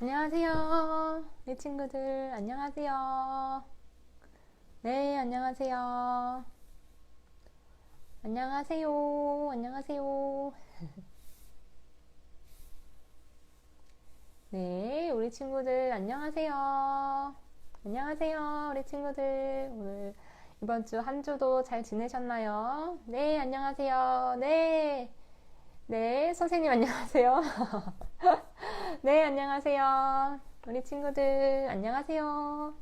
안녕하세요. 내 친구들, 안녕하세요. 네, 안녕하세요. 안녕하세요. 안녕하세요. 네, 우리 친구들, 안녕하세요. 안녕하세요, 우리 친구들. 오늘 이번 주 한 주도 잘 지내셨나요? 네, 안녕하세요. 네, 네, 선생님 안녕하세요. 네, 안녕하세요. 우리 친구들, 안녕하세요.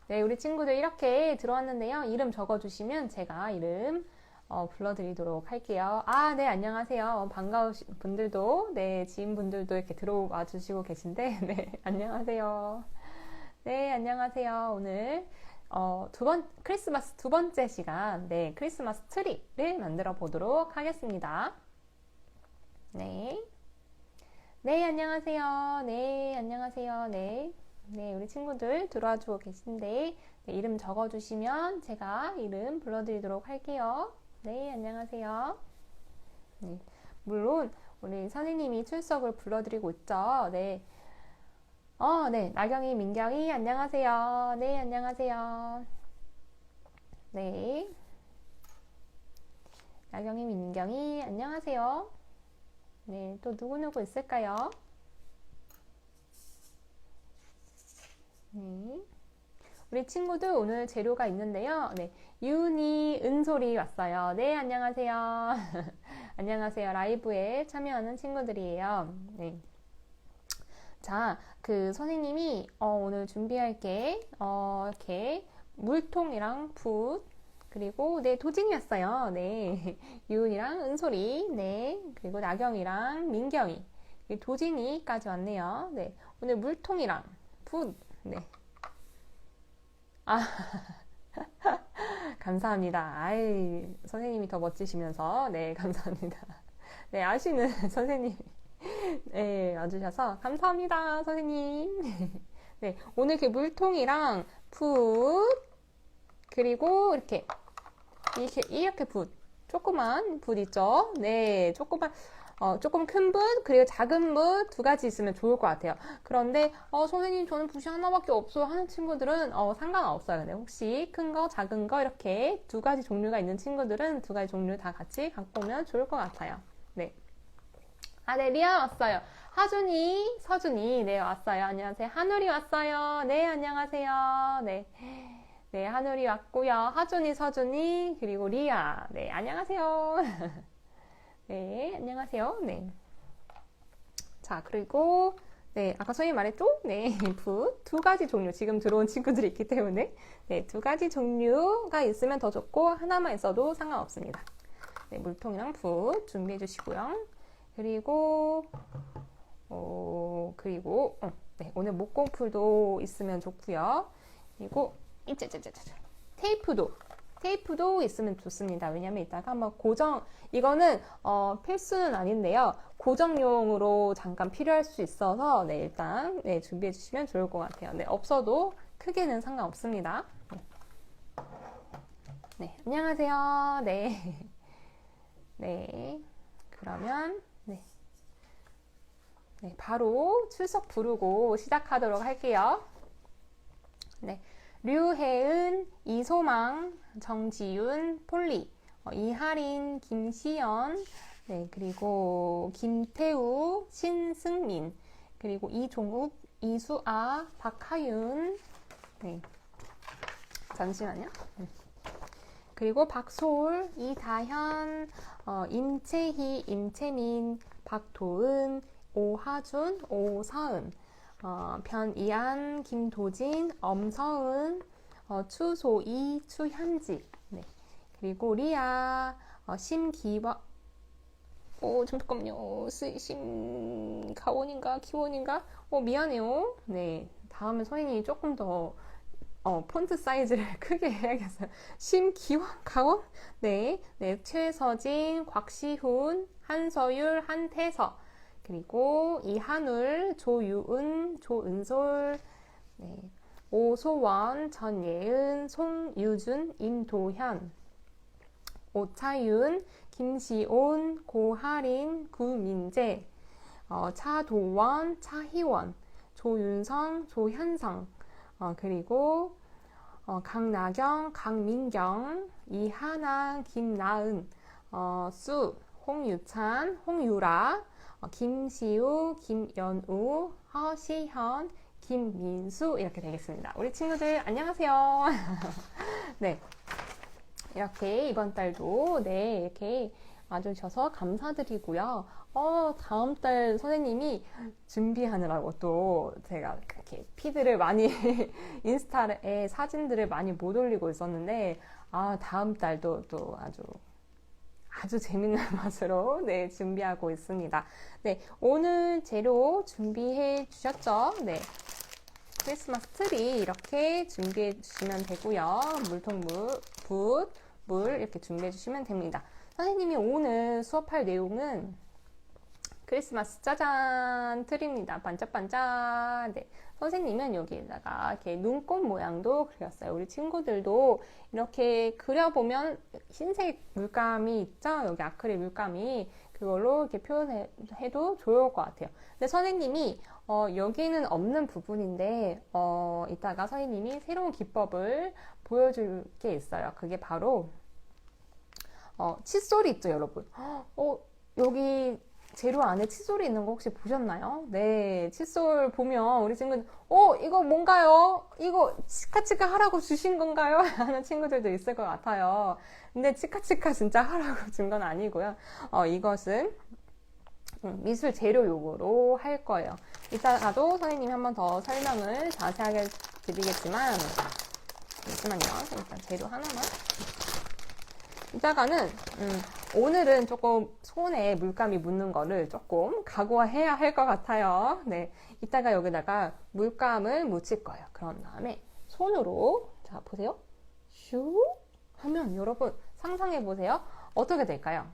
네, 우리 친구들 이렇게 들어왔는데요. 이름 적어주시면 제가 이름 불러드리도록 할게요. 아, 네, 안녕하세요. 반가우신 분들도, 네, 지인분들도 이렇게 들어와 주시고 계신데, 네, 안녕하세요. 네, 안녕하세요. 오늘, 크리스마스 두 번째 시간, 네, 크리스마스 트리를 만들어 보도록 하겠습니다. 네. 네, 안녕하세요. 네, 안녕하세요. 네. 네, 우리 친구들 들어와 주고 계신데, 네, 이름 적어주시면 제가 이름 불러드리도록 할게요. 네, 안녕하세요. 네, 물론, 우리 선생님이 출석을 불러드리고 있죠. 네. 네, 나경이, 민경이, 안녕하세요. 네, 안녕하세요. 네. 나경이, 민경이, 안녕하세요. 네, 또 누구누구 있을까요? 네. 우리 친구들 오늘 재료가 있는데요. 네. 유니, 은솔이 왔어요. 네, 안녕하세요. 안녕하세요. 라이브에 참여하는 친구들이에요. 네. 자, 선생님이 오늘 준비할 게 이렇게 물통이랑 붓 그리고 네, 도진이 왔어요. 네. 유은이랑 은솔이, 네. 그리고 나경이랑 민경이, 도진이까지 왔네요. 네. 오늘 물통이랑 붓, 네. 아, 감사합니다. 아이, 선생님이 더 멋지시면서, 네, 감사합니다. 네, 아시는 선생님, 네, 와주셔서 감사합니다, 선생님. 네, 오늘 그 물통이랑 붓, 그리고 이렇게 붓, 조그만 붓 있죠? 네, 조금 큰 붓, 그리고 작은 붓 두 가지 있으면 좋을 것 같아요. 그런데, 선생님, 저는 붓이 하나밖에 없어요 하는 친구들은, 상관없어요. 근데 혹시 큰 거, 작은 거, 이렇게 두 가지 종류가 있는 친구들은 두 가지 종류 다 같이 갖고 오면 좋을 것 같아요. 네. 아, 네, 리아 왔어요. 하준이, 서준이, 네, 왔어요. 안녕하세요. 하늘이 왔어요. 네, 안녕하세요. 네. 네, 하늘이 왔고요. 하준이, 서준이, 그리고 리아. 네, 안녕하세요. 네, 안녕하세요. 네. 자, 그리고, 네, 아까 선생님 말했죠? 네, 두 가지 종류. 지금 들어온 친구들이 있기 때문에, 네, 두 가지 종류가 있으면 더 좋고, 하나만 있어도 상관없습니다. 네, 물통이랑 붓 준비해 주시고요. 그리고, 네, 오늘 목공풀도 있으면 좋고요. 그리고, 테이프도 있으면 좋습니다. 왜냐면 이따가 한번 이거는 필수는 아닌데요. 고정용으로 잠깐 필요할 수 있어서 네, 일단 네, 준비해 주시면 좋을 것 같아요. 네, 없어도 크게는 상관없습니다. 네, 안녕하세요. 네. 네. 그러면 네, 바로 출석 부르고 시작하도록 할게요. 네. 류혜은, 이소망, 정지윤, 폴리, 이하린, 김시연, 네, 그리고 김태우, 신승민, 그리고 이종욱, 이수아, 박하윤, 네, 잠시만요. 그리고 박소울, 이다현, 임채희, 임채민, 박도은, 오하준, 오서은, 변이안, 김도진, 엄서은, 추소희, 추현지, 네. 그리고 리아, 심기와, 잠깐만요. 심가원인가, 기원인가? 미안해요. 네. 다음에 선생님이 조금 더, 폰트 사이즈를 크게 해야겠어요. 심기원, 가원? 네. 네. 최서진, 곽시훈, 한서율, 한태서, 그리고 이한울, 조유은, 조은솔, 네. 오소원, 전예은, 송유준, 임도현, 오차윤, 김시온, 고하린, 구민재, 차도원, 차희원, 조윤성, 조현성, 그리고 강나경, 강민경, 이하나, 김나은, 수, 홍유찬, 홍유라, 김시우, 김연우, 허시현, 김민수 이렇게 되겠습니다. 우리 친구들 안녕하세요. 네, 이렇게 이번 달도 네 이렇게 와주셔서 감사드리고요. 다음 달 선생님이 준비하느라고 또 제가 이렇게 피드를 많이 인스타에 사진들을 많이 못 올리고 있었는데 다음 달도 또 아주 재밌는 맛으로 네 준비하고 있습니다. 네, 오늘 재료 준비해 주셨죠? 네. 크리스마스 트리 이렇게 준비해 주시면 되고요. 물 이렇게 준비해 주시면 됩니다. 선생님이 오늘 수업할 내용은 크리스마스 짜잔 트리입니다. 반짝반짝. 네. 선생님은 여기에다가 이렇게 눈꽃 모양도 그렸어요. 우리 친구들도 이렇게 그려보면 흰색 물감이 있죠? 여기 아크릴 물감이 그걸로 이렇게 표현해도 좋을 것 같아요. 근데 선생님이 여기는 없는 부분인데 이따가 선생님이 새로운 기법을 보여줄 게 있어요. 그게 바로 칫솔이 있죠, 여러분. 여기 재료 안에 칫솔이 있는 거 혹시 보셨나요? 네, 칫솔 보면 우리 친구들 이거 뭔가요? 이거 치카치카 하라고 주신 건가요? 하는 친구들도 있을 것 같아요. 근데 치카치카 진짜 하라고 준 건 아니고요. 이것은 미술 재료용으로 할 거예요. 이따가도 선생님이 한 번 더 설명을 자세하게 드리겠지만 잠시만요. 일단 재료 하나만. 이따가는 오늘은 조금 손에 물감이 묻는 거를 조금 각오해야 할 것 같아요. 네, 이따가 여기다가 물감을 묻힐 거예요. 그런 다음에 손으로 자 보세요. 슉 하면 여러분 상상해 보세요. 어떻게 될까요?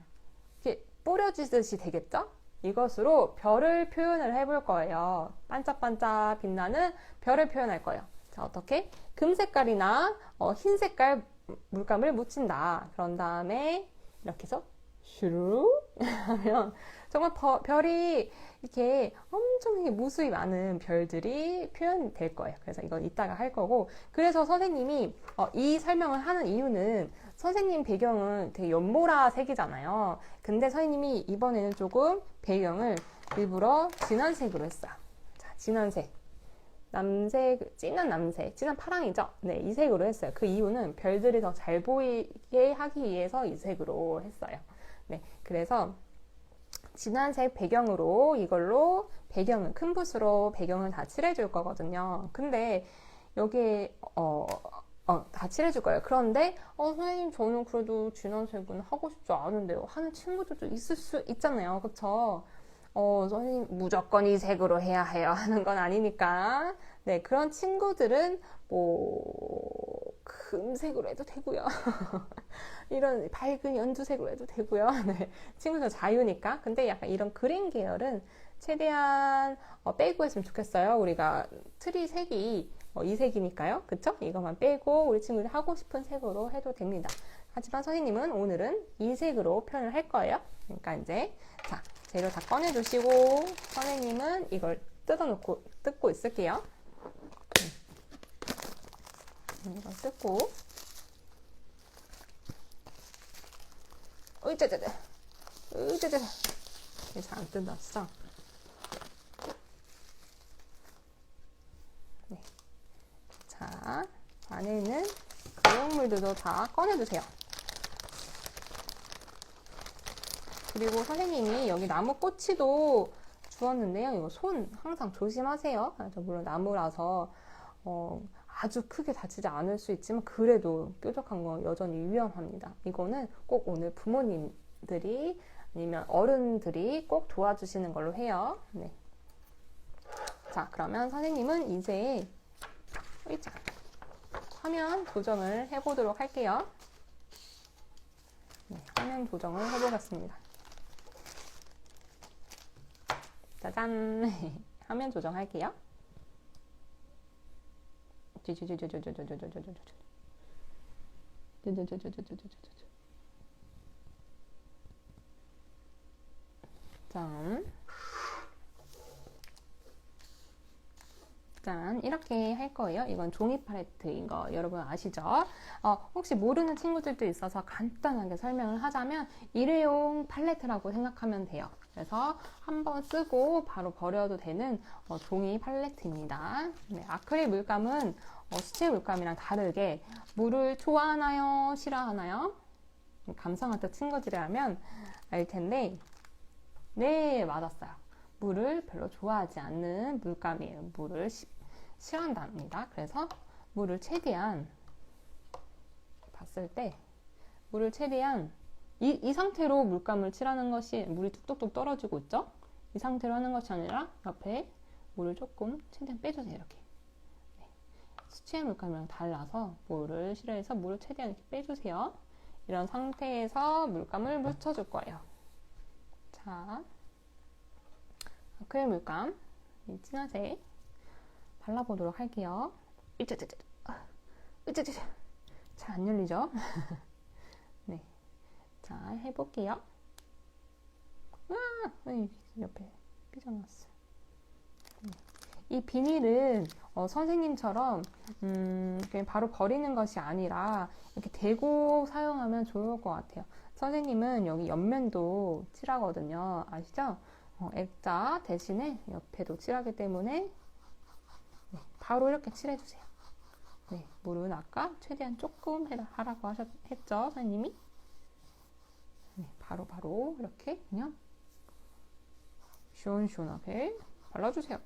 이렇게 뿌려지듯이 되겠죠? 이것으로 별을 표현을 해볼 거예요. 반짝반짝 빛나는 별을 표현할 거예요. 자, 어떻게? 금 색깔이나 흰 색깔 물감을 묻힌다. 그런 다음에 이렇게 해서 슈르 하면 정말 별이 이렇게 엄청 무수히 많은 별들이 표현될 거예요. 그래서 이건 이따가 할 거고, 그래서 선생님이 이 설명을 하는 이유는 선생님 배경은 되게 연보라색이잖아요. 근데 선생님이 이번에는 조금 배경을 일부러 진한 색으로 했어요. 자, 진한색. 남색, 진한 남색, 진한 파랑이죠? 네, 이 색으로 했어요. 그 이유는 별들이 더 잘 보이게 하기 위해서 이 색으로 했어요. 네, 그래서 진한색 배경으로 이걸로 배경을 큰 붓으로 배경을 다 칠해줄 거거든요. 근데 여기에 다 칠해줄 거예요. 그런데 선생님 저는 그래도 진한색은 하고 싶지 않은데요 하는 친구들도 있을 수 있잖아요. 그쵸? 선생님 무조건 이 색으로 해야 해요 하는 건 아니니까. 네, 그런 친구들은 금색으로 해도 되고요. 이런 밝은 연두색으로 해도 되고요. 네, 친구들 자유니까. 근데 약간 이런 그린 계열은 최대한 빼고 했으면 좋겠어요. 우리가 트리 색이 이 색이니까요. 그쵸? 이것만 빼고 우리 친구들이 하고 싶은 색으로 해도 됩니다. 하지만 선생님은 오늘은 이 색으로 표현을 할 거예요. 그러니까 이제 자, 재료 다 꺼내주시고 선생님은 이걸 뜯고 있을게요. 이걸 뜯고 으짜자자 잘 안 뜯었어. 네. 자, 안에 있는 그용물들도 다 꺼내주세요. 그리고 선생님이 여기 나무 꼬치도 주었는데요. 이거 손 항상 조심하세요. 물론 나무라서 아주 크게 다치지 않을 수 있지만 그래도 뾰족한 건 여전히 위험합니다. 이거는 꼭 오늘 부모님들이 아니면 어른들이 꼭 도와주시는 걸로 해요. 네. 자, 그러면 선생님은 이제 화면 조정을 해보도록 할게요. 네, 화면 조정을 해보겠습니다. 짜잔! 화면 조정할게요. 자, 짠, 이렇게 할 거예요. 이건 종이 팔레트인 거 여러분 아시죠? 혹시 모르는 친구들도 있어서 간단하게 설명을 하자면 일회용 팔레트라고 생각하면 돼요. 그래서 한번 쓰고 바로 버려도 되는 종이 팔레트입니다. 네, 아크릴 물감은 수채 물감이랑 다르게 물을 좋아하나요? 싫어하나요? 감성한테 친구들이라면 알 텐데, 네, 맞았어요. 물을 별로 좋아하지 않는 물감이에요. 물을 싫어한답니다. 그래서 물을 최대한 봤을 때 물을 최대한 이 상태로 물감을 칠하는 것이 물이 뚝뚝뚝 떨어지고 있죠? 이 상태로 하는 것이 아니라 옆에 물을 조금 최대한 빼주세요. 이렇게. 네. 수채 물감이랑 달라서 물을 싫어해서 물을 최대한 이렇게 빼주세요. 이런 상태에서 물감을 묻혀줄 거예요. 자, 아크릴 물감 진하색 발라보도록 할게요. 잘 안 열리죠? 네, 자 해볼게요. 옆에 삐져나왔어요. 이 비닐은 선생님처럼 그냥 바로 버리는 것이 아니라 이렇게 대고 사용하면 좋을 것 같아요. 선생님은 여기 옆면도 칠하거든요. 아시죠? 액자 대신에 옆에도 칠하기 때문에 네, 바로 이렇게 칠해주세요. 네, 물은 아까 최대한 조금 하라고 했죠, 선생님이? 네, 바로 이렇게 그냥 시원시원하게 발라주세요.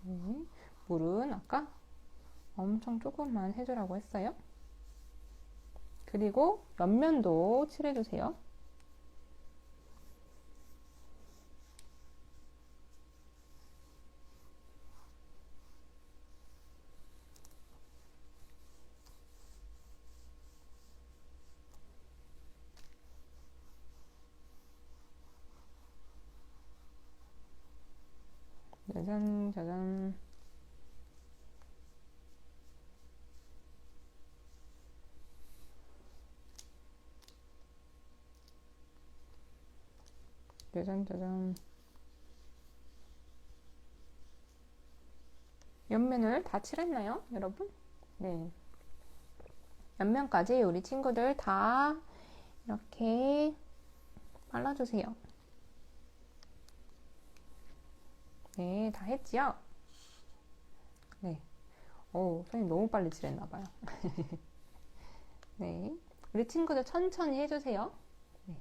네, 물은 아까 엄청 조금만 해주라고 했어요. 그리고 옆면도 칠해주세요. 짜잔, 짜잔. 짜잔, 짜잔. 옆면을 다 칠했나요, 여러분? 네. 옆면까지 우리 친구들 다 이렇게 발라주세요. 네, 다 했지요? 네. 선생님 너무 빨리 칠했나봐요. 네. 우리 친구들 천천히 해주세요. 네.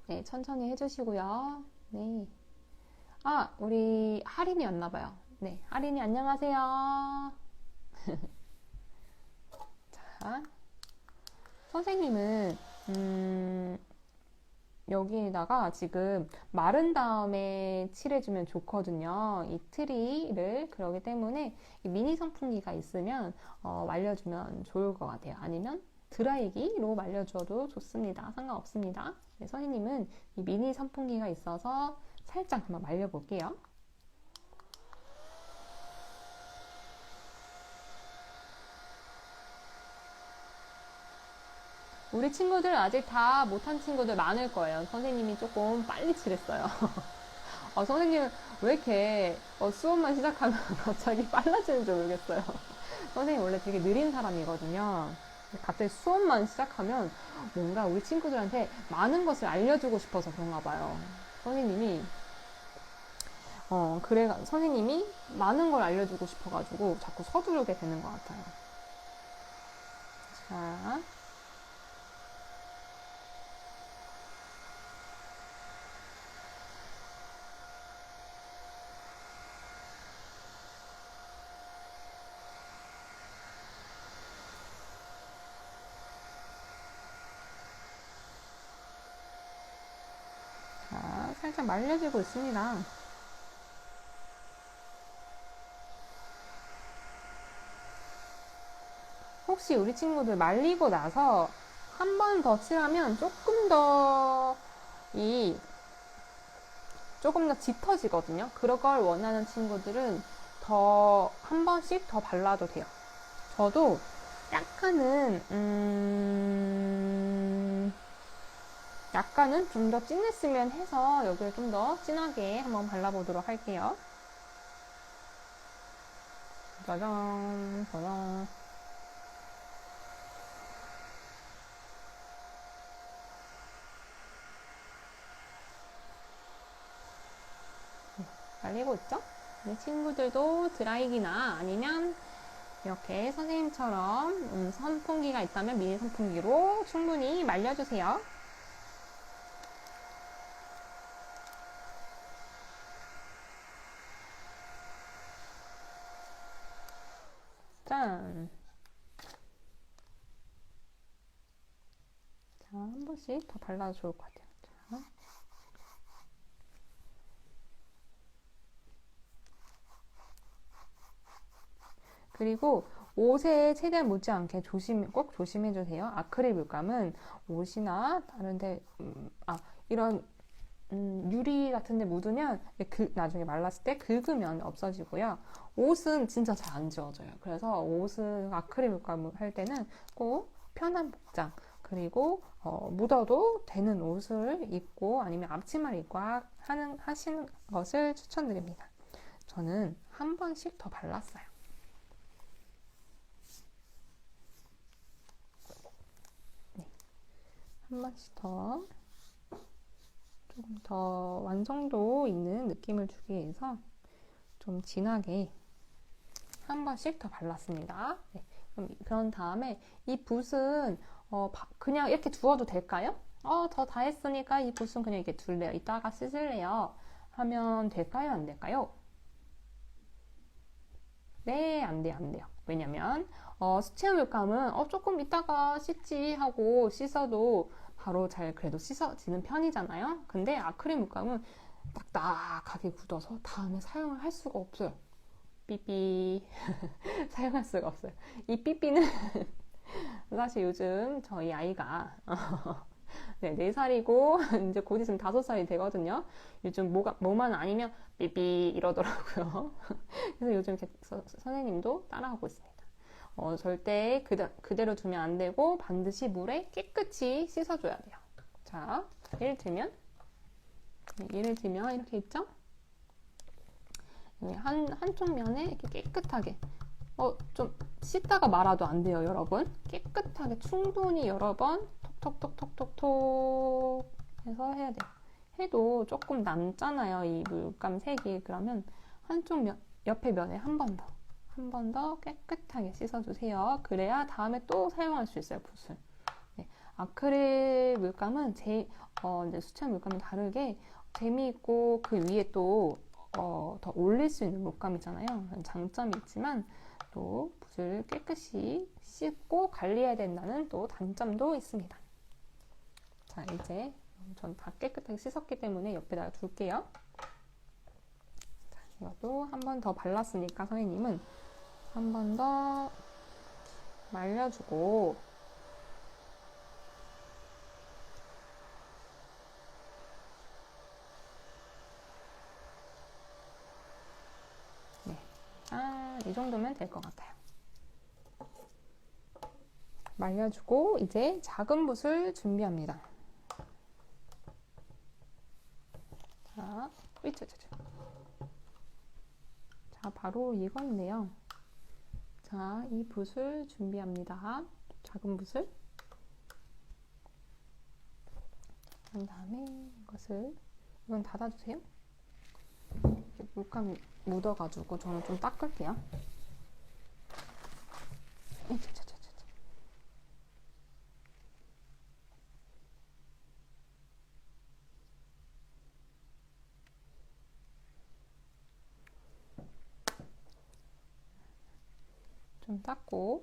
네, 천천히 해주시고요. 네. 우리 하린이 왔나봐요. 네, 하린이 안녕하세요. 자, 선생님은, 여기에다가 지금 마른 다음에 칠해주면 좋거든요. 이 트리를. 그러기 때문에 이 미니 선풍기가 있으면 말려주면 좋을 것 같아요. 아니면 드라이기로 말려줘도 좋습니다. 상관없습니다. 네, 선생님은 이 미니 선풍기가 있어서 살짝 한번 말려볼게요. 우리 친구들 아직 다 못한 친구들 많을 거예요. 선생님이 조금 빨리 칠했어요. 선생님은 왜 이렇게 수업만 시작하면 갑자기 빨라지는지 모르겠어요. 선생님 원래 되게 느린 사람이거든요. 갑자기 수업만 시작하면 뭔가 우리 친구들한테 많은 것을 알려주고 싶어서 그런가 봐요. 선생님이 선생님이 많은 걸 알려주고 싶어가지고 자꾸 서두르게 되는 것 같아요. 자, 살짝 말려지고 있습니다. 혹시 우리 친구들 말리고 나서 한 번 더 칠하면 조금 더 짙어지거든요. 그런 걸 원하는 친구들은 한 번씩 더 발라도 돼요. 저도 약간은 약간은 좀 더 진했으면 해서 여기를 좀 더 진하게 한번 발라보도록 할게요. 짜잔, 짜잔. 발리고 있죠? 네, 친구들도 드라이기나 아니면 이렇게 선생님처럼 선풍기가 있다면 미니 선풍기로 충분히 말려주세요. 짠! 자, 한 번씩 더 발라도 좋을 것 같아요. 자. 그리고 옷에 최대한 묻지 않게 꼭 조심해주세요. 아크릴 물감은 옷이나 다른데, 이런 유리 같은 데 묻으면 나중에 말랐을 때 긁으면 없어지고요. 옷은 진짜 잘 안 지워져요. 그래서 옷은 아크릴 물감을 할 때는 꼭 편한 복장, 그리고 묻어도 되는 옷을 입고 아니면 앞치마를 입고 하시는 것을 추천드립니다. 저는 한 번씩 더 발랐어요. 네, 한 번씩 더 조금 더 완성도 있는 느낌을 주기 위해서 좀 진하게 한 번씩 더 발랐습니다. 네, 그런 다음에 이 붓은 그냥 이렇게 두어도 될까요? 저 다 했으니까 이 붓은 그냥 이렇게 둘래요. 이따가 쓰실래요? 하면 될까요? 안 될까요? 네, 안 돼요, 안 돼요. 왜냐면 수채화 물감은 조금 이따가 씻지 하고 씻어도 바로 잘 그래도 씻어지는 편이잖아요. 근데 아크릴 물감은 딱딱하게 굳어서 다음에 사용을 할 수가 없어요. 삐삐 사용할 수가 없어요. 이 삐삐는 사실 요즘 저희 아이가 네, 4살이고 이제 곧 있으면 5살이 되거든요. 요즘 뭐만 아니면 삐삐 이러더라고요. 그래서 요즘 선생님도 따라하고 있습니다. 절대 그대로 두면 안 되고 반드시 물에 깨끗이 씻어줘야 돼요. 자, 예를 들면 이렇게 있죠? 한쪽 면에 이렇게 깨끗하게 좀 씻다가 말아도 안 돼요, 여러분. 깨끗하게 충분히 여러 번 톡톡톡톡톡톡 해서 해야 돼요. 해도 조금 남잖아요, 이 물감 색이. 그러면 옆에 면에 한 번 더 깨끗하게 씻어주세요. 그래야 다음에 또 사용할 수 있어요, 붓을. 네, 아크릴 물감은 이제 수채화 물감은 다르게 재미있고 그 위에 또 더 올릴 수 있는 물감이잖아요. 장점이 있지만 또 붓을 깨끗이 씻고 관리해야 된다는 또 단점도 있습니다. 자, 이제 전 다 깨끗하게 씻었기 때문에 옆에다가 둘게요. 자, 이것도 한 번 더 발랐으니까 선생님은 한 번 더 말려주고 네, 이 정도면 될 것 같아요. 말려주고 이제 작은 붓을 준비합니다. 자, 자, 바로 이건데요. 자, 이 붓을 준비합니다. 작은 붓을. 그런 다음에 이건 닫아주세요. 물감이 묻어가지고 저는 좀 닦을게요. 좀 닦고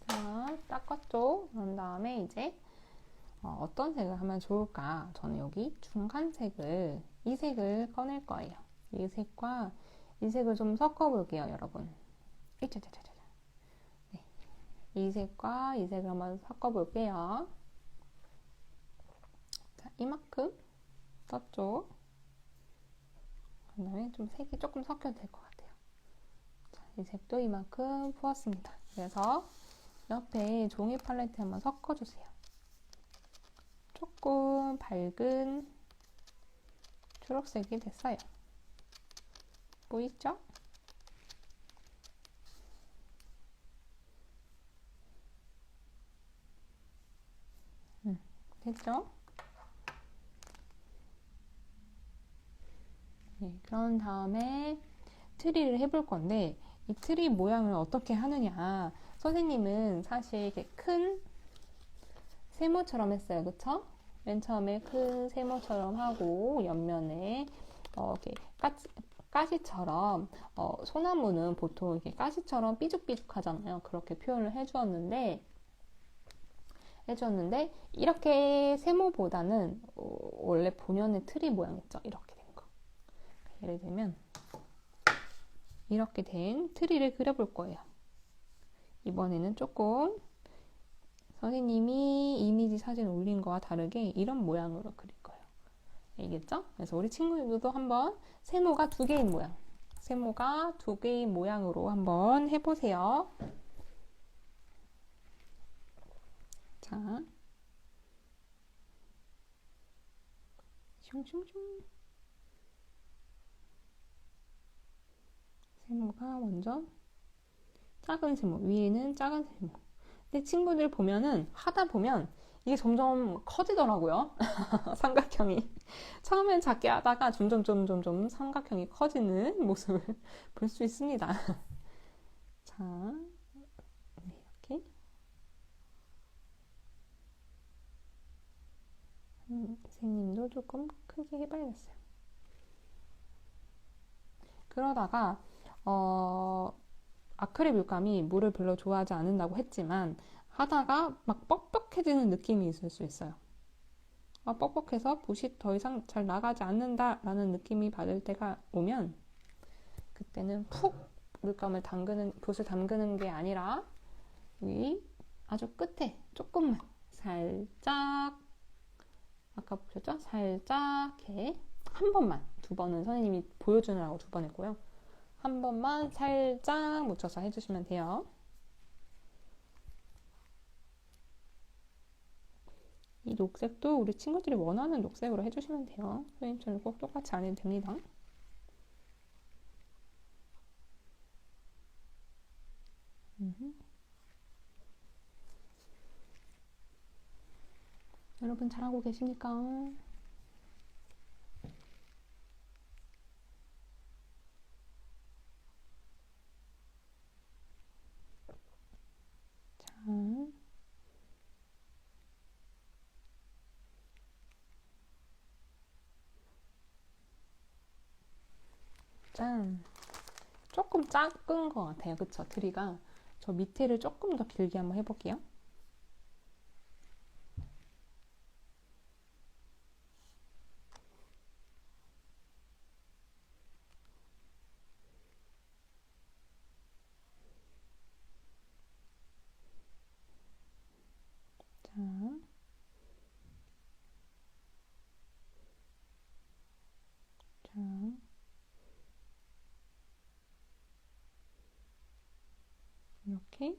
자, 닦았죠? 그런 다음에 이제 어떤 색을 하면 좋을까? 저는 여기 중간 색을 이 색을 꺼낼 거예요. 이 색과 이 색을 좀 섞어 볼게요, 여러분. 네. 이 색과 이 색을 한번 섞어 볼게요. 자, 이만큼 썼죠? 그 다음에 좀 색이 조금 섞여도 될 것 같아요. 이 색도 이만큼 부었습니다. 그래서 옆에 종이 팔레트 한번 섞어주세요. 조금 밝은 초록색이 됐어요. 보이죠? 됐죠? 네, 그런 다음에 트리를 해볼 건데 이 트리 모양을 어떻게 하느냐, 선생님은 사실 이렇게 큰 세모처럼 했어요. 그쵸? 맨 처음에 큰 세모처럼 하고 옆면에 이렇게 가시처럼 소나무는 보통 이렇게 가시처럼 삐죽삐죽 하잖아요. 그렇게 표현을 해주었는데 이렇게 세모보다는 원래 본연의 트리 모양 있죠? 이렇게 된 거. 예를 들면 이렇게 된 트리를 그려볼 거예요. 이번에는 조금 선생님이 이미지 사진 올린 거와 다르게 이런 모양으로 그릴 거예요. 알겠죠? 그래서 우리 친구들도 한번 세모가 두 개인 모양, 세모가 두 개인 모양으로 한번 해보세요. 자, 슝슝슝. 세모가 먼저 작은 세모, 위에는 작은 세모. 근데 친구들 보면은 하다 보면 이게 점점 커지더라고요. 삼각형이. 처음엔 작게 하다가 점점 삼각형이 커지는 모습을 볼 수 있습니다. 자, 네, 이렇게. 선생님도 조금 크게 해봐야겠어요. 그러다가 아크릴 물감이 물을 별로 좋아하지 않는다고 했지만 하다가 막 뻑뻑해지는 느낌이 있을 수 있어요. 뻑뻑해서 붓이 더 이상 잘 나가지 않는다 라는 느낌이 받을 때가 오면 그때는 푹 물감을 붓을 담그는 게 아니라 위 아주 끝에 조금만 살짝, 아까 보셨죠? 살짝 이렇게 한 번만, 두 번은 선생님이 보여주느라고 두 번 했고요. 한 번만 살짝 묻혀서 해주시면 돼요. 이 녹색도 우리 친구들이 원하는 녹색으로 해주시면 돼요. 선생님처럼 꼭 똑같이 안 해도 됩니다. 여러분 잘하고 계십니까? 짠. 조금 작은 것 같아요. 그쵸? 트리가. 저 밑에를 조금 더 길게 한번 해볼게요. 자, 이렇게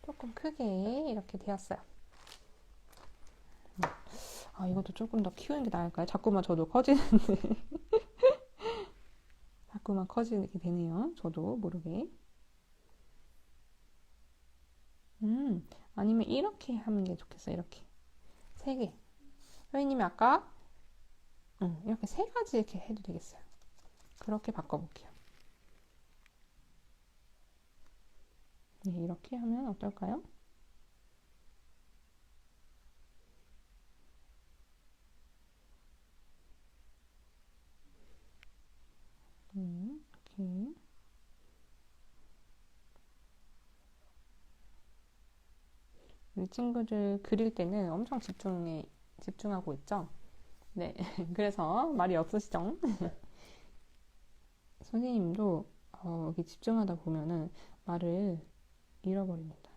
조금 크게 이렇게 되었어요. 이것도 조금 더 키우는 게 나을까요? 자꾸만 저도 커지는데 자꾸만 커지게 되네요. 저도 모르게. 아니면 이렇게 하는 게 좋겠어요. 이렇게 세 개. 선생님이 아까 이렇게 세 가지 이렇게 해도 되겠어요. 그렇게 바꿔볼게요. 네, 이렇게 하면 어떨까요? 이렇게. 우리 친구들 그릴 때는 엄청 집중하고 있죠? 네, 그래서 말이 없으시죠? 선생님도 여기 집중하다 보면은 말을 잃어버립니다.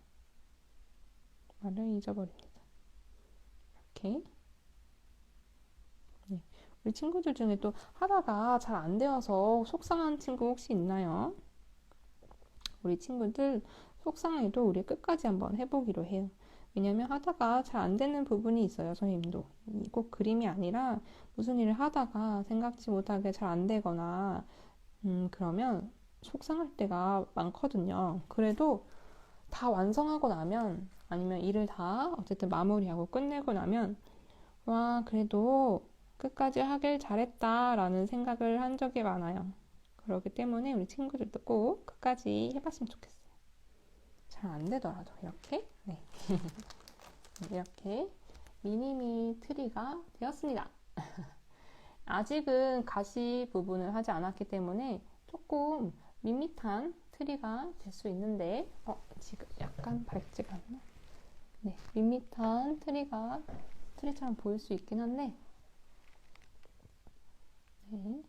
말을 잊어버립니다. 이렇게. 네. 우리 친구들 중에 또 하다가 잘 안 되어서 속상한 친구 혹시 있나요? 우리 친구들 속상해도 우리 끝까지 한번 해보기로 해요. 왜냐면 하다가 잘 안 되는 부분이 있어요, 선생님도. 꼭 그림이 아니라 무슨 일을 하다가 생각지 못하게 잘 안 되거나, 그러면 속상할 때가 많거든요. 그래도 다 완성하고 나면, 아니면 일을 다 어쨌든 마무리하고 끝내고 나면, 와, 그래도 끝까지 하길 잘했다라는 생각을 한 적이 많아요. 그렇기 때문에 우리 친구들도 꼭 끝까지 해봤으면 좋겠어요. 잘 안 되더라도 이렇게, 네. 이렇게 미니미 트리가 되었습니다. 아직은 가시 부분을 하지 않았기 때문에 조금 밋밋한 트리가 될 수 있는데, 지금 약간 밝지가 않나? 네, 밋밋한 트리처럼 보일 수 있긴 한데, 네.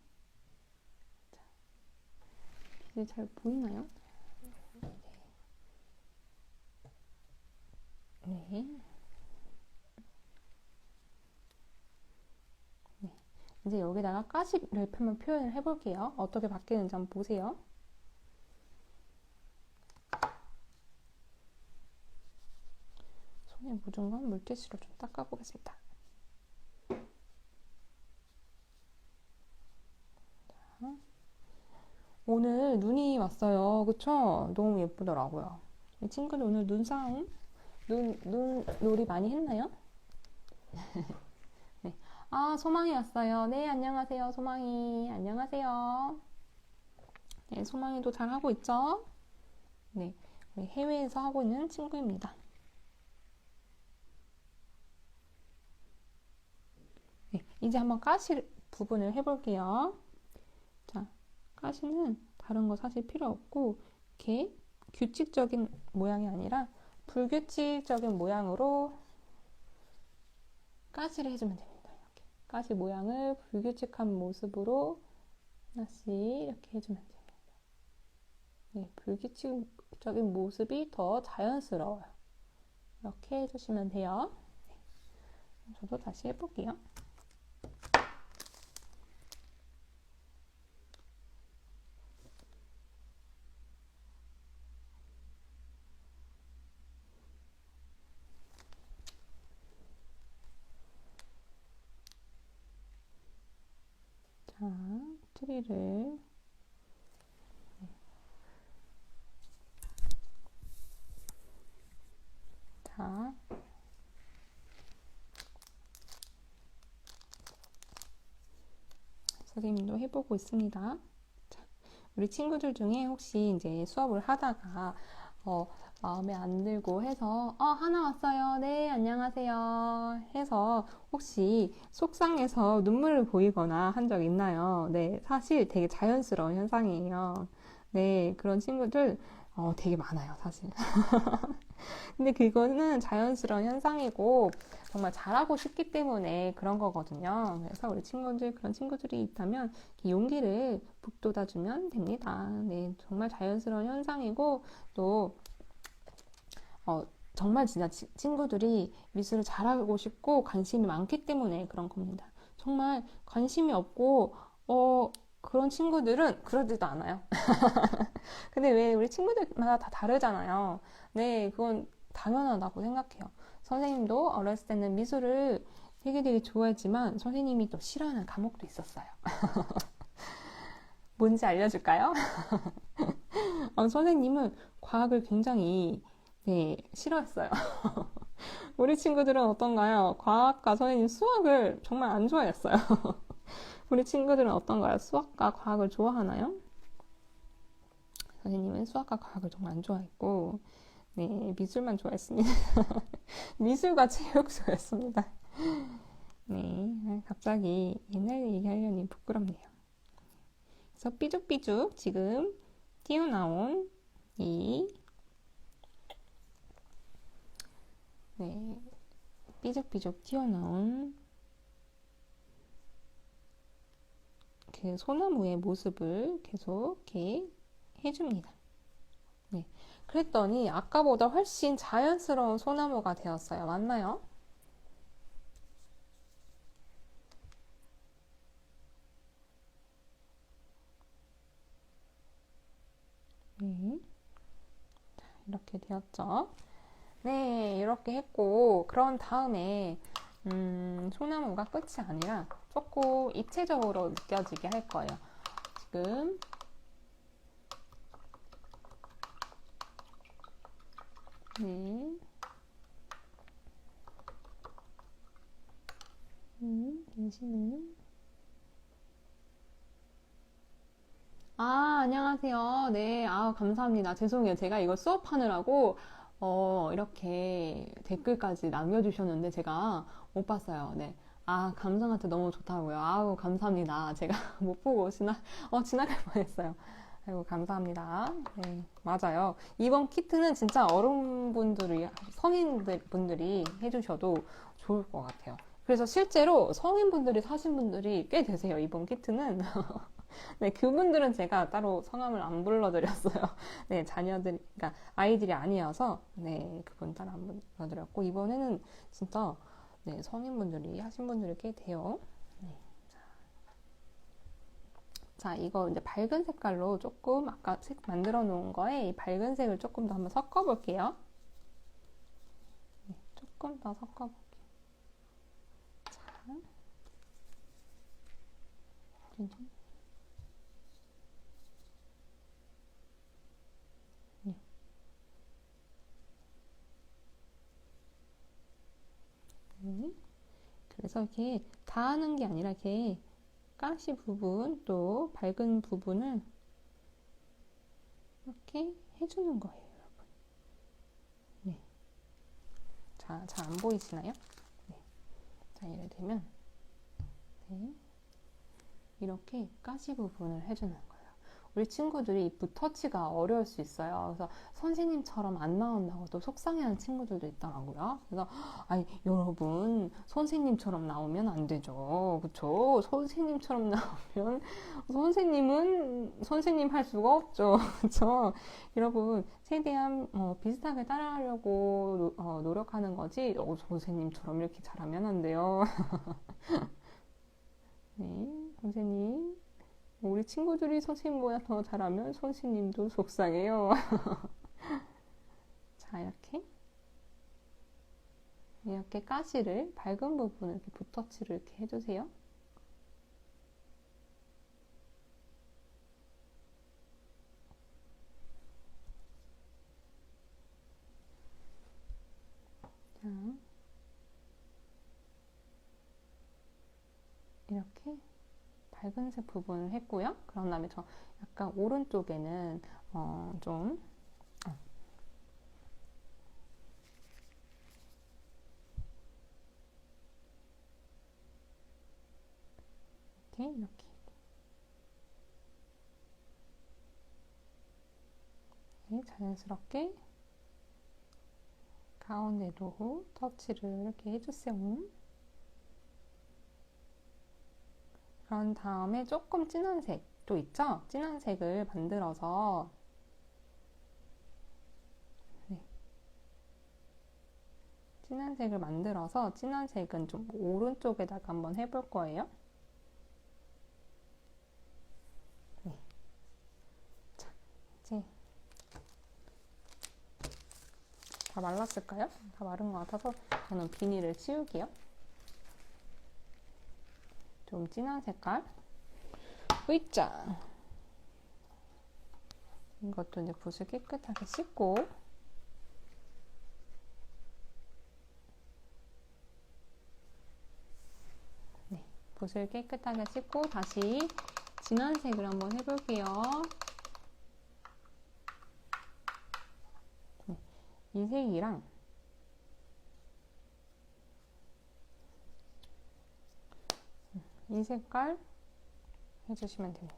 자, 빛이 잘 보이나요? 네. 네. 이제 여기다가 가시 랩 한번 표현을 해볼게요. 어떻게 바뀌는지 한번 보세요. 손에 묻은 건 물티슈로 좀 닦아보겠습니다. 자, 오늘 눈이 왔어요. 그쵸? 너무 예쁘더라고요. 이 친구들 오늘 눈싸움? 눈놀이 많이 했나요? 네. 아, 소망이 왔어요. 네, 안녕하세요. 소망이. 안녕하세요. 네, 소망이도 잘 하고 있죠? 네. 해외에서 하고 있는 친구입니다. 네, 이제 한번 가시 부분을 해볼게요. 자, 가시는 다른 거 사실 필요 없고, 이렇게 규칙적인 모양이 아니라 불규칙적인 모양으로 가시를 해주면 됩니다. 이렇게. 가시 모양을 불규칙한 모습으로 하나씩 이렇게 해주면 됩니다. 네, 불규칙적인 모습이 더 자연스러워요. 이렇게 해주시면 돼요. 네, 저도 다시 해볼게요. 자, 트리를 자, 선생님도 해보고 있습니다. 자, 우리 친구들 중에 혹시 이제 수업을 하다가 마음에 안 들고 해서 하나 왔어요. 네, 안녕하세요. 해서 혹시 속상해서 눈물을 보이거나 한 적 있나요? 네, 사실 되게 자연스러운 현상이에요. 네, 그런 친구들 되게 많아요, 사실. 근데 그거는 자연스러운 현상이고 정말 잘하고 싶기 때문에 그런 거거든요. 그래서 우리 친구들, 그런 친구들이 있다면 용기를 북돋아주면 됩니다. 네, 정말 자연스러운 현상이고 또 정말 진짜 친구들이 미술을 잘하고 싶고 관심이 많기 때문에 그런 겁니다. 정말 관심이 없고 그런 친구들은 그러지도 않아요. 근데 왜 우리 친구들마다 다 다르잖아요. 네, 그건 당연하다고 생각해요. 선생님도 어렸을 때는 미술을 되게 좋아했지만 선생님이 또 싫어하는 과목도 있었어요. 뭔지 알려줄까요? 선생님은 과학을 굉장히 싫어했어요. 우리 친구들은 어떤가요? 과학과 선생님 수학을 정말 안 좋아했어요. 우리 친구들은 어떤가요? 수학과 과학을 좋아하나요? 선생님은 수학과 과학을 정말 안 좋아했고, 네, 미술만 좋아했습니다. 미술과 체육 좋아했습니다. 네, 갑자기 옛날 얘기하려니 부끄럽네요. 그래서 삐죽삐죽 지금 튀어나온 삐죽삐죽 튀어나온 그 소나무의 모습을 계속 이렇게 해줍니다. 네. 그랬더니 아까보다 훨씬 자연스러운 소나무가 되었어요. 맞나요? 네. 이렇게 되었죠. 네, 이렇게 했고, 그런 다음에, 소나무가 끝이 아니라 조금 입체적으로 느껴지게 할 거예요. 지금, 네. 잠시만요. 안녕하세요. 네, 감사합니다. 죄송해요. 제가 이거 수업하느라고, 이렇게 댓글까지 남겨주셨는데 제가 못 봤어요. 네. 감상한테 너무 좋다고요. 감사합니다. 제가 못 보고 지나갈 뻔했어요. 아이고, 감사합니다. 네, 맞아요. 이번 키트는 진짜 어른분들이, 성인분들이 해주셔도 좋을 것 같아요. 그래서 실제로 성인분들이 사신 분들이 꽤 되세요. 이번 키트는. 네, 그분들은 제가 따로 성함을 안 불러드렸어요. 네, 그러니까 아이들이 아니어서, 네, 그분 따로 안 불러드렸고, 이번에는 진짜, 네, 성인분들이 하신 분들이 꽤 돼요. 네. 자, 이거 이제 밝은 색깔로 조금 아까 색 만들어 놓은 거에 이 밝은 색을 조금 더 한번 섞어 볼게요. 네, 조금 더 섞어 볼게요. 자, 네. 네. 그래서 이렇게 다 하는 게 아니라 이렇게 가시 부분 또 밝은 부분을 이렇게 해주는 거예요, 여러분. 네. 자, 잘 안 보이시나요? 네. 자, 예를 들면, 네. 이렇게 가시 부분을 해주는 거예요. 우리 친구들이 이 붓터치가 어려울 수 있어요. 그래서 선생님처럼 안 나온다고 또 속상해하는 친구들도 있더라고요. 그래서 여러분 선생님처럼 나오면 안 되죠. 그쵸? 선생님처럼 나오면 선생님은 선생님 할 수가 없죠. 그쵸? 여러분 최대한 비슷하게 따라하려고 노력하는 거지 선생님처럼 이렇게 잘하면 안 돼요. 네, 선생님. 우리 친구들이 선생님보다 더 잘하면 선생님도 속상해요. 자, 이렇게 가시를 밝은 부분을 이렇게 붓터치를 이렇게 해주세요. 자, 이렇게 밝은색 부분을 했고요. 그런 다음에 저 약간 오른쪽에는 좀 이렇게 네, 자연스럽게 가운데도 터치를 이렇게 해주세요. 그런 다음에 조금 진한 색도 있죠? 진한 색을 만들어서 진한 색을 만들어서 진한 색은 좀 오른쪽에다가 한번 해볼 거예요. 네. 자, 이제 다 말랐을까요? 다 마른 것 같아서 저는 비닐을 치울게요. 좀 진한 색깔. 으이짜. 이것도 이제 붓을 깨끗하게 씻고 네, 붓을 깨끗하게 씻고 다시 진한 색을 한번 해볼게요. 네, 이 색이랑 이 색깔 해주시면 됩니다.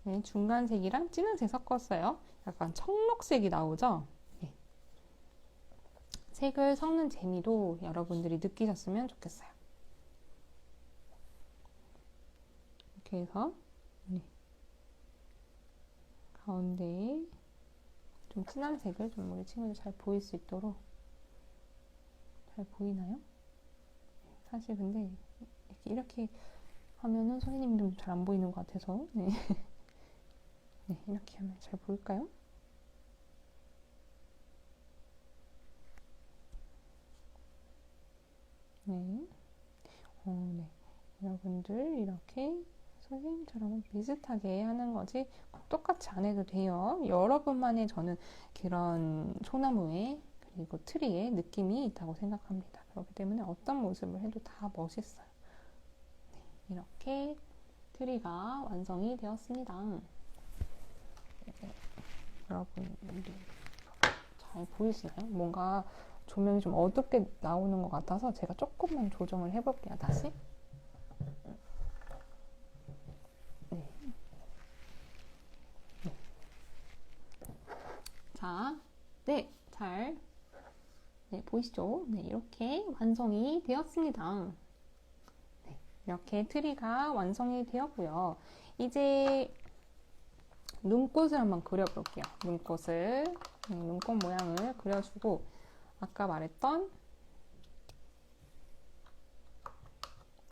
네, 중간색이랑 진한색 섞었어요. 약간 청록색이 나오죠? 네. 색을 섞는 재미도 여러분들이 느끼셨으면 좋겠어요. 이렇게 해서 네. 가운데에 좀 진한 색을 좀 우리 친구들 잘 보일 수 있도록 잘 보이나요? 사실 근데 이렇게 하면은 선생님도 잘 안 보이는 것 같아서 네. 네, 이렇게 하면 잘 보일까요? 네. 네. 여러분들 이렇게 선생님처럼 비슷하게 하는 거지 꼭 똑같이 안 해도 돼요. 여러분만의 저는 그런 소나무에 그리고 트리에 느낌이 있다고 생각합니다. 그렇기 때문에 어떤 모습을 해도 다 멋있어요. 네, 이렇게 트리가 완성이 되었습니다. 네, 여러분들 잘 보이시나요? 뭔가 조명이 좀 어둡게 나오는 것 같아서 제가 조금만 조정을 해볼게요. 다시. 네. 네. 자, 네, 잘 네, 보이시죠? 네, 이렇게 완성이 되었습니다. 네, 이렇게 트리가 완성이 되었고요. 이제 눈꽃을 한번 그려볼게요. 눈꽃을 눈꽃 모양을 그려주고 아까 말했던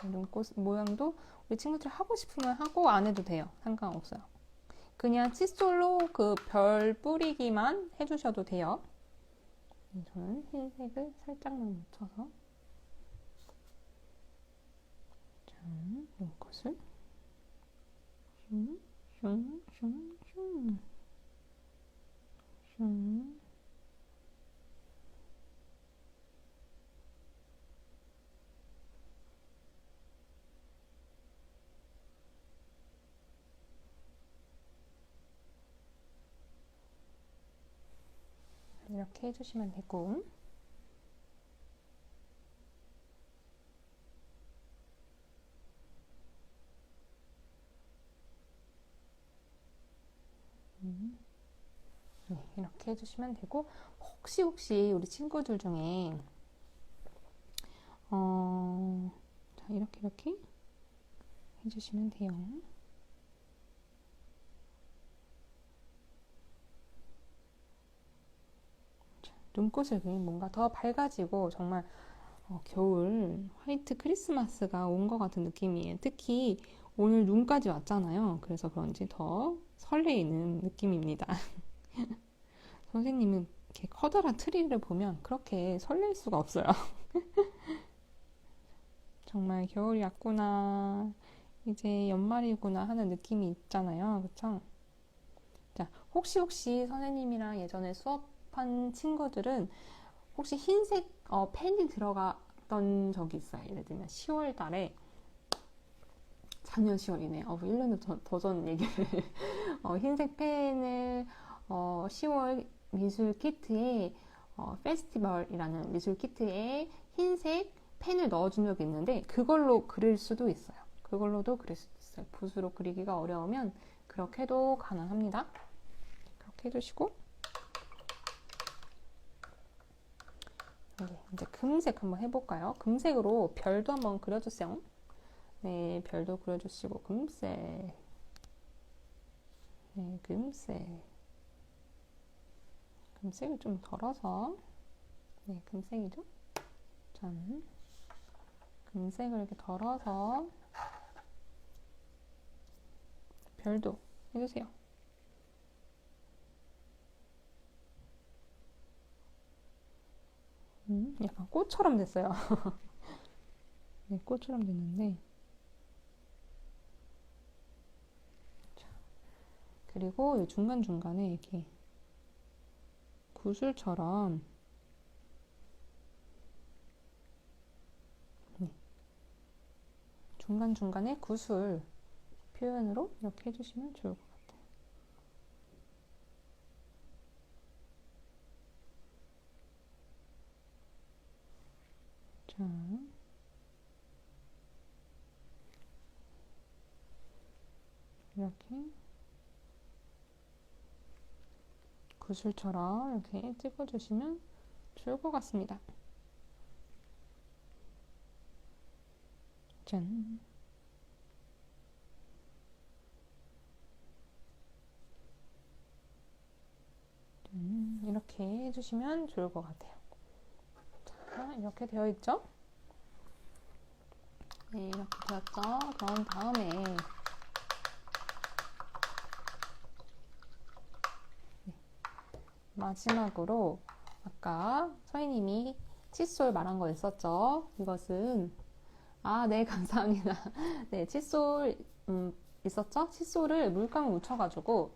눈꽃 모양도 우리 친구들 하고 싶으면 하고 안 해도 돼요. 상관없어요. 그냥 칫솔로 그 별 뿌리기만 해주셔도 돼요. 저는 흰색을 살짝만 묻혀서 자, 눈꽃을 슝슝슝슝 이렇게 해주시면 되고 네, 이렇게 해주시면 되고 혹시 우리 친구들 중에 자, 이렇게 해주시면 돼요. 자, 눈꽃을 뭔가 더 밝아지고 정말 겨울 화이트 크리스마스가 온 것 같은 느낌이에요. 특히 오늘 눈까지 왔잖아요. 그래서 그런지 더 설레이는 느낌입니다. 선생님은 이렇게 커다란 트리를 보면 그렇게 설렐 수가 없어요. 정말 겨울이 왔구나, 이제 연말이구나 하는 느낌이 있잖아요. 그쵸? 자, 혹시 선생님이랑 예전에 수업한 친구들은 혹시 흰색 펜이 들어갔던 적이 있어요? 예를 들면 10월 달에 작년 10월이네. 1년도 더 전 얘기를 흰색 펜을 10월 미술 키트에 페스티벌이라는 미술 키트에 흰색 펜을 넣어준 적이 있는데 그걸로 그릴 수도 있어요. 그걸로도 그릴 수도 있어요. 붓으로 그리기가 어려우면 그렇게도 가능합니다. 그렇게 해주시고 네, 이제 금색 한번 해볼까요? 금색으로 별도 한번 그려주세요. 네, 별도 그려주시고 금색 네, 금색을 좀 덜어서 네, 금색이죠? 전 금색을 이렇게 덜어서 별도 해주세요. 약간 꽃처럼 됐어요. 네, 꽃처럼 됐는데 자, 그리고 이 중간중간에 이렇게 구슬처럼 네, 중간중간에 구슬 표현으로 이렇게 해주시면 좋을 것 같아요. 자, 이렇게 구슬처럼 이렇게 찍어주시면 좋을 것 같습니다. 짠. 이렇게 해주시면 좋을 것 같아요. 자, 이렇게 되어 있죠? 네, 이렇게 되었죠. 그런 다음에 마지막으로 아까 서희님이 칫솔 말한 거 있었죠? 이것은 네, 감사합니다. 네, 칫솔 있었죠? 칫솔을 물감 묻혀가지고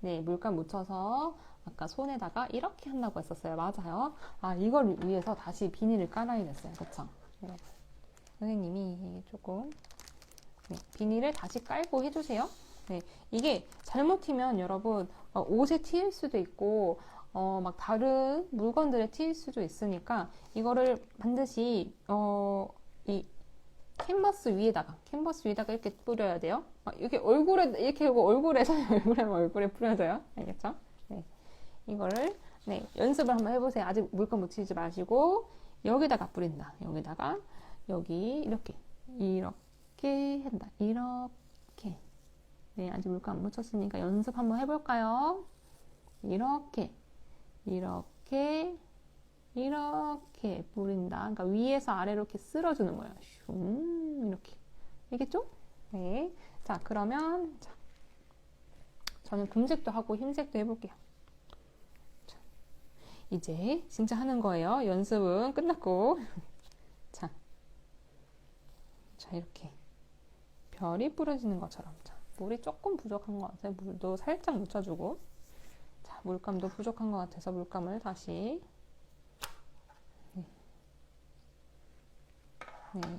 네, 물감 묻혀서 아까 손에다가 이렇게 한다고 했었어요. 맞아요. 이걸 위해서 다시 비닐을 깔아야 됐어요. 그쵸? 여러분. 선생님이 조금 비닐을 다시 깔고 해주세요. 네, 이게 잘못 튀면 여러분 옷에 튀일 수도 있고 막 다른 물건들에 튀일 수도 있으니까 이거를 반드시 이 캔버스 위에다가 이렇게 뿌려야 돼요. 이렇게 이렇게 하고 얼굴에 하면 얼굴에 뿌려져요. 알겠죠? 네, 이거를 연습을 한번 해보세요. 아직 물감 묻히지 마시고 여기다가 뿌린다. 여기다가 여기 이렇게 한다. 이렇게. 네, 아직 물감 안 묻혔으니까 연습 한번 해볼까요? 이렇게 뿌린다. 그러니까 위에서 아래로 이렇게 쓸어주는 거예요. 이렇게. 알겠죠? 네. 자, 그러면 저는 금색도 하고 흰색도 해볼게요. 자, 이제 진짜 하는 거예요. 연습은 끝났고. 자, 이렇게 별이 뿌려지는 것처럼. 자, 물이 조금 부족한 것 같아요. 물도 살짝 묻혀주고. 자, 물감도 부족한 것 같아서 물감을 다시. 네,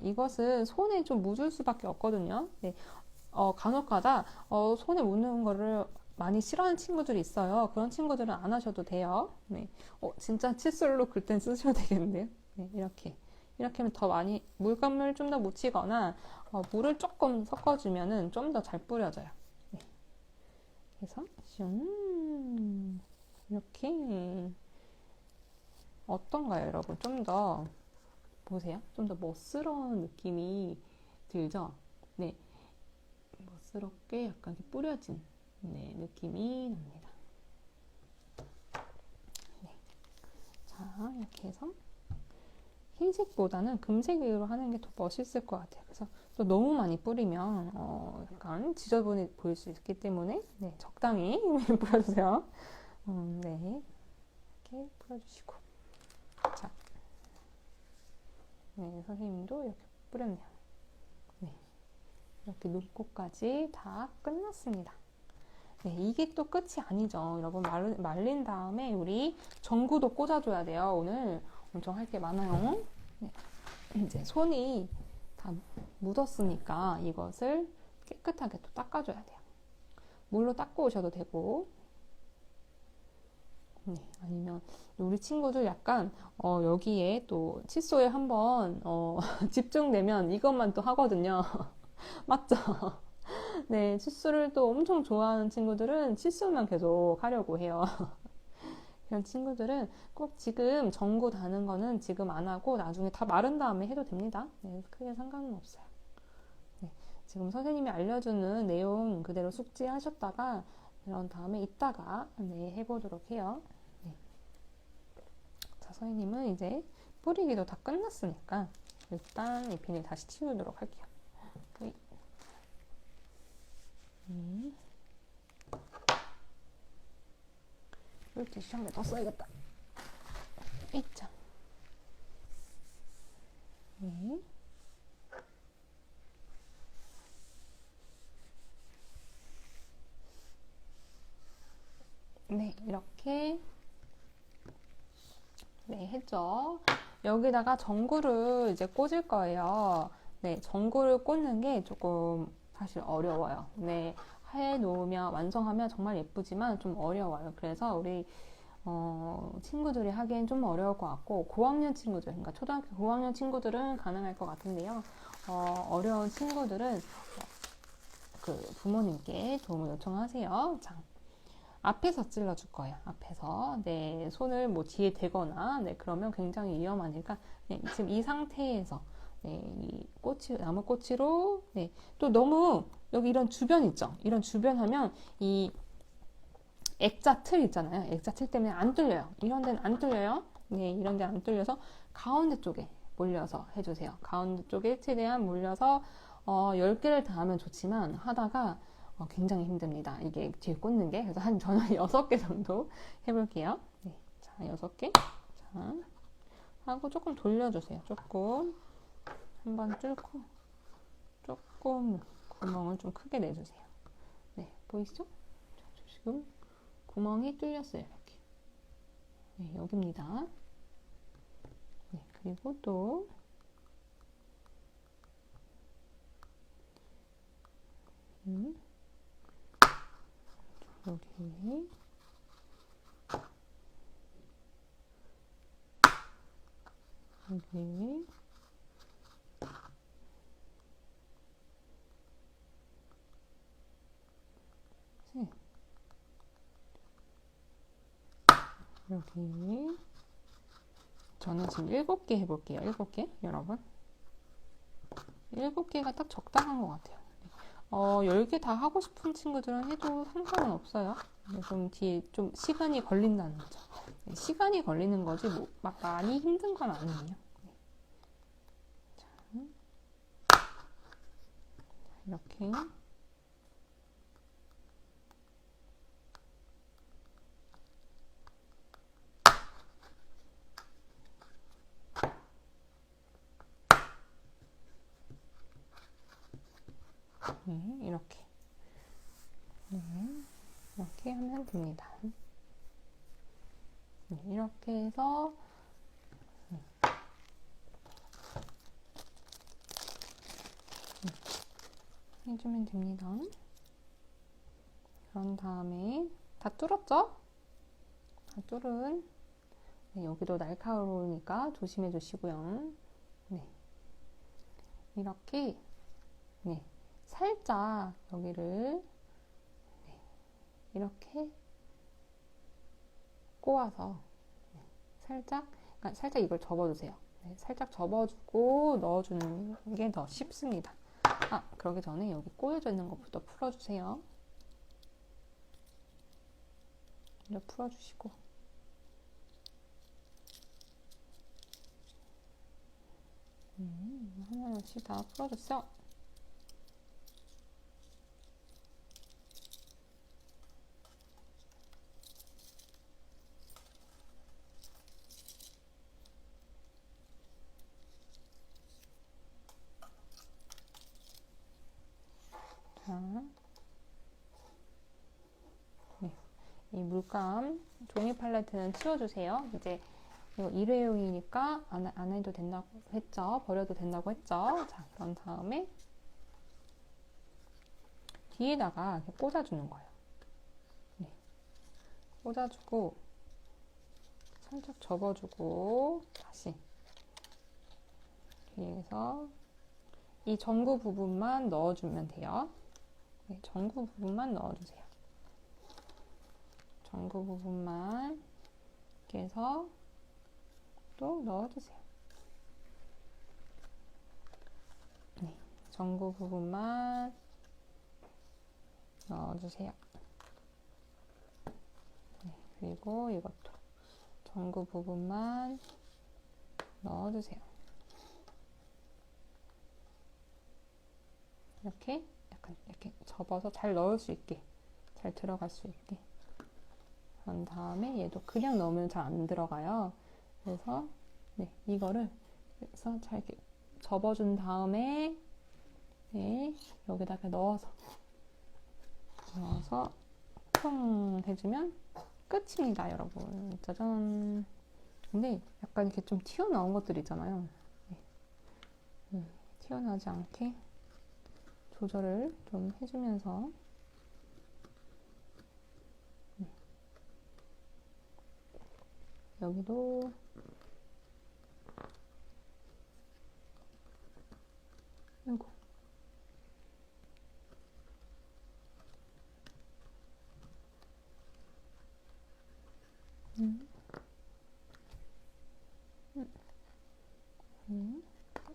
이것은 손에 좀 묻을 수밖에 없거든요. 네, 간혹가다 손에 묻는 거를 많이 싫어하는 친구들이 있어요. 그런 친구들은 안 하셔도 돼요. 네, 진짜 칫솔로 그럴 땐 쓰셔도 되겠는데요. 네, 이렇게 하면 더 많이 물감을 좀 더 묻히거나 물을 조금 섞어주면은 좀 더 잘 뿌려져요. 네, 그래서 이렇게 어떤가요, 여러분? 좀 더 보세요. 좀 더 멋스러운 느낌이 들죠? 네, 멋스럽게 약간 뿌려진 느낌이 납니다. 네. 자, 이렇게 해서 흰색보다는 금색으로 하는 게 더 멋있을 것 같아요. 그래서 또 너무 많이 뿌리면 약간 지저분해 보일 수 있기 때문에 적당히 뿌려주세요. 네, 이렇게 뿌려주시고. 자, 네, 선생님도 이렇게 뿌렸네요. 네, 이렇게 눈코까지 다 끝났습니다. 네, 이게 또 끝이 아니죠. 여러분, 말린 다음에 우리 전구도 꽂아줘야 돼요. 오늘 엄청 할 게 많아요. 네, 이제 손이 다 묻었으니까 이것을 깨끗하게 또 닦아줘야 돼요. 물로 닦고 오셔도 되고, 아니면 우리 친구들 약간 여기에 또 칫솔에 한번 집중되면 이것만 또 하거든요. 맞죠? 네, 칫솔을 또 엄청 좋아하는 친구들은 칫솔만 계속 하려고 해요. 이런 친구들은 꼭 지금 전구 다는 거는 지금 안 하고 나중에 다 마른 다음에 해도 됩니다. 네, 크게 상관은 없어요. 네, 지금 선생님이 알려주는 내용 그대로 숙지하셨다가 그런 다음에 이따가 해보도록 해요. 자, 선생님은 이제 뿌리기도 다 끝났으니까 일단 이 비닐 다시 치우도록 할게요. 물티슈 한 개 더 써야겠다. 이짱. 네, 이렇게 했죠. 여기다가 전구를 이제 꽂을 거예요. 네, 전구를 꽂는 게 조금 사실 어려워요. 네, 해놓으면 완성하면 정말 예쁘지만 좀 어려워요. 그래서 우리 친구들이 하기엔 좀 어려울 것 같고 고학년 친구들, 그러니까 초등학교 고학년 친구들은 가능할 것 같은데요. 어려운 친구들은 그 부모님께 도움을 요청하세요. 자, 앞에서 찔러줄 거예요. 앞에서 손을 뭐 뒤에 대거나 그러면 굉장히 위험하니까 지금 이 상태에서 이 나무 꼬치로 또 너무 여기 이런 주변 있죠. 이런 주변 하면 이 액자 틀 있잖아요. 액자 틀 때문에 안 뚫려요. 이런 데는 안 뚫려요. 이런 데는 안 뚫려서 가운데 쪽에 몰려서 해주세요. 가운데 쪽에 최대한 몰려서 10개를 다 하면 좋지만 하다가 굉장히 힘듭니다. 이게 뒤에 꽂는 게. 그래서 저는 6개 정도 해볼게요. 네, 자, 6개. 자, 하고 조금 돌려주세요. 조금. 한번 뚫고 조금 구멍을 좀 크게 내주세요. 네, 보이시죠? 자, 지금 구멍이 뚫렸어요. 이렇게. 네, 여기입니다. 네, 그리고 또 여기 여기 셋 여기 저는 지금 7개 해볼게요. 7개 여러분 7개가 딱 적당한 것 같아요. 10개 다 하고 싶은 친구들은 해도 상관은 없어요. 좀 뒤에 좀 시간이 걸린다는 거죠. 시간이 걸리는 거지 뭐 막 많이 힘든 건 아니에요. 자, 이렇게 네, 이렇게 이렇게 하면 됩니다. 네, 이렇게 해서 해주면 됩니다. 그런 다음에 다 뚫었죠? 다 뚫은 네, 여기도 날카로우니까 조심해 주시고요. 네, 이렇게 네, 살짝 여기를 네, 이렇게 꼬아서 네, 그러니까 살짝 이걸 접어주세요. 네, 살짝 접어주고 넣어주는 게 더 쉽습니다. 그러기 전에 여기 꼬여져 있는 것부터 풀어주세요. 이제 풀어주시고 하나씩 다 풀어줬어요. 자, 네. 이 물감 종이 팔레트는 치워주세요. 이제 이거 일회용이니까 안 해도 된다고 했죠. 버려도 된다고 했죠. 자, 그런 다음에 뒤에다가 이렇게 꽂아주는 거예요. 네. 꽂아주고 살짝 접어주고 다시 뒤에서 이 전구 부분만 넣어주면 돼요. 네, 전구 부분만 넣어주세요. 전구 부분만 이렇게 해서 또 넣어주세요. 네, 전구 부분만 넣어주세요. 네, 그리고 이것도 전구 부분만 넣어주세요. 이렇게 약간 이렇게 접어서 잘 넣을 수 있게, 잘 들어갈 수 있게. 그런 다음에 얘도 그냥 넣으면 잘 안 들어가요. 그래서 네, 이거를 그래서 잘 이렇게 접어준 다음에 네, 여기다가 넣어서 쿵 해주면 끝입니다, 여러분. 짜잔. 근데 약간 이렇게 좀 튀어나온 것들 있잖아요. 네. 튀어나오지 않게 조절을 좀 해주면서 네. 여기도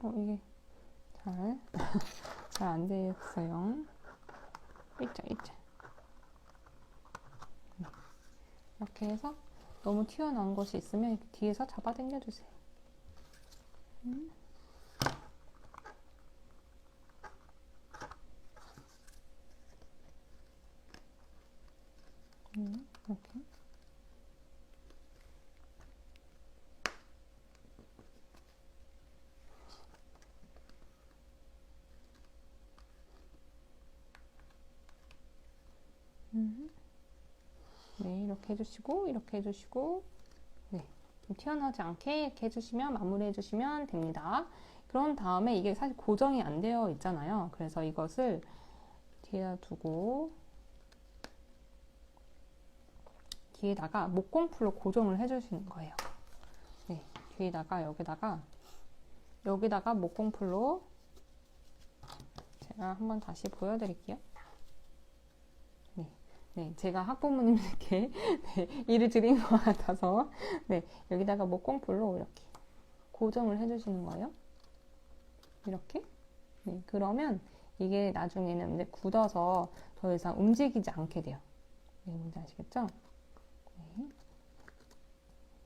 아이고 이게 잘 안 됐어요. 있자. 네. 이렇게 해서 너무 튀어나온 것이 있으면 뒤에서 잡아 당겨주세요. 음. 이렇게. 네, 이렇게 해주시고, 이렇게 해주시고, 네, 좀 튀어나오지 않게 이렇게 해주시면, 마무리 해주시면 됩니다. 그런 다음에 이게 사실 고정이 안 되어 있잖아요. 그래서 이것을 뒤에다 두고, 뒤에다가 목공풀로 고정을 해주시는 거예요. 네, 뒤에다가 여기다가 목공풀로 제가 한번 다시 보여드릴게요. 네, 제가 학부모님께 네, 일을 드린 것 같아서 네, 여기다가 목공풀로 이렇게 고정을 해주시는 거예요. 이렇게. 네, 그러면 이게 나중에는 이제 굳어서 더 이상 움직이지 않게 돼요. 네, 뭔지 아시겠죠? 네.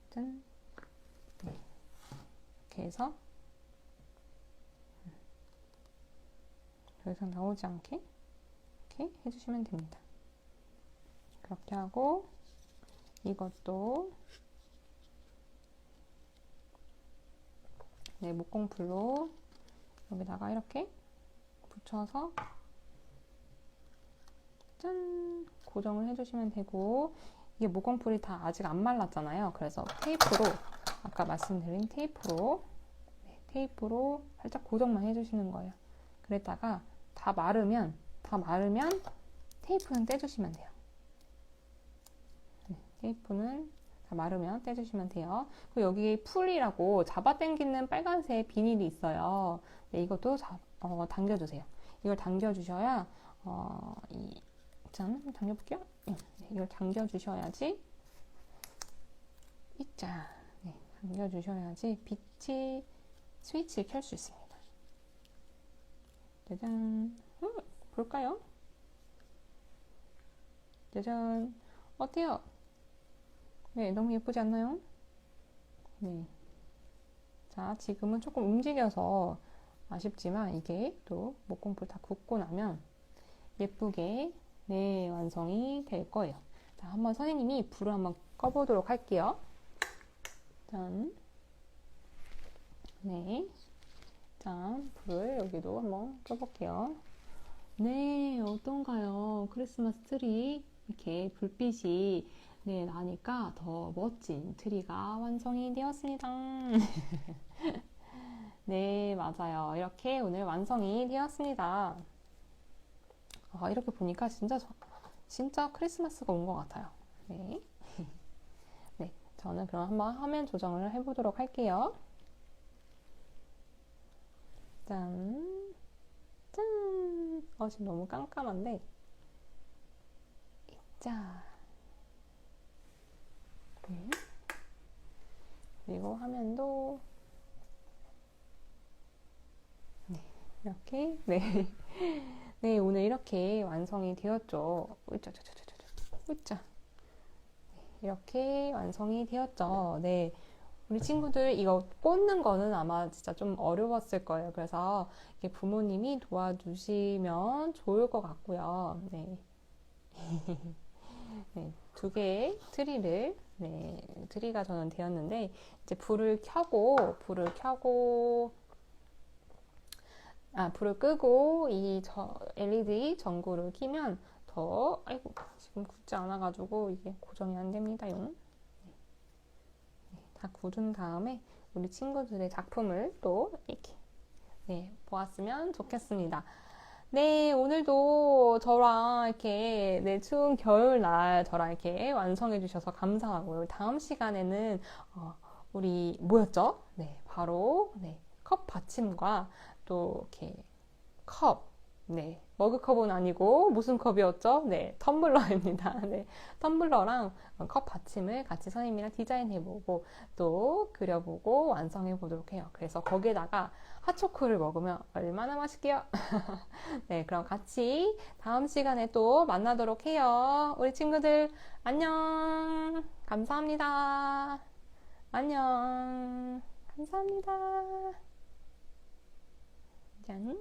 짠. 네. 이렇게 해서 더 이상 나오지 않게 이렇게 해주시면 됩니다. 그렇게 하고 이것도 네, 목공풀로 여기다가 이렇게 붙여서 짠! 고정을 해주시면 되고 이게 목공풀이 다 아직 안 말랐잖아요. 그래서 테이프로 아까 말씀드린 테이프로 네, 테이프로 살짝 고정만 해주시는 거예요. 그랬다가 다 마르면 테이프는 떼주시면 돼요. 네, 테이프는 다 마르면 떼주시면 돼요. 그리고 여기 풀이라고 잡아당기는 빨간색 비닐이 있어요. 네, 이것도 당겨주세요. 이걸 당겨주셔야 짠, 당겨볼게요. 네, 이걸 당겨주셔야지 이자 네, 당겨주셔야지 빛이 스위치를 켤 수 있습니다. 짜잔. 볼까요? 짜잔. 어때요? 네, 너무 예쁘지 않나요? 네. 자, 지금은 조금 움직여서 아쉽지만 이게 또 목공풀 다 굳고 나면 예쁘게 네, 완성이 될 거예요. 자, 한번 선생님이 불을 한번 꺼보도록 할게요. 짠. 네. 자, 불을 여기도 한번 켜볼게요. 네, 어떤가요? 크리스마스 트리 이렇게 불빛이 네, 나니까 더 멋진 트리가 완성이 되었습니다. 네, 맞아요. 이렇게 오늘 완성이 되었습니다. 이렇게 보니까 진짜 크리스마스가 온 것 같아요. 네. 네, 저는 그럼 한번 화면 조정을 해보도록 할게요. 짠. 짠! 지금 너무 깜깜한데. 자. 그리고 화면도. 네, 이렇게. 네. 네, 오늘 이렇게 완성이 되었죠. 으짜. 이렇게 완성이 되었죠. 네. 우리 친구들 이거 꽂는 거는 아마 진짜 좀 어려웠을 거예요. 그래서 이게 부모님이 도와주시면 좋을 것 같고요. 네. 네, 두 개의 트리가 저는 되었는데, 이제 불을 끄고 이 LED 전구를 켜면 아이고, 지금 굳지 않아가지고 이게 고정이 안 됩니다요. 다 굳은 다음에 우리 친구들의 작품을 또 이렇게 네, 보았으면 좋겠습니다. 네, 오늘도 저랑 이렇게 네, 추운 겨울날 저랑 이렇게 완성해 주셔서 감사하고요. 다음 시간에는 우리 뭐였죠? 네, 바로 네, 컵 받침과 또 이렇게 네, 머그컵은 아니고 무슨 컵이었죠? 네, 텀블러입니다. 네, 텀블러랑 컵 받침을 같이 선생님이랑 디자인해보고 또 그려보고 완성해보도록 해요. 그래서 거기에다가 핫초코를 먹으면 얼마나 맛있게요? 네, 그럼 같이 다음 시간에 또 만나도록 해요. 우리 친구들 안녕. 감사합니다. 안녕. 감사합니다. 짠.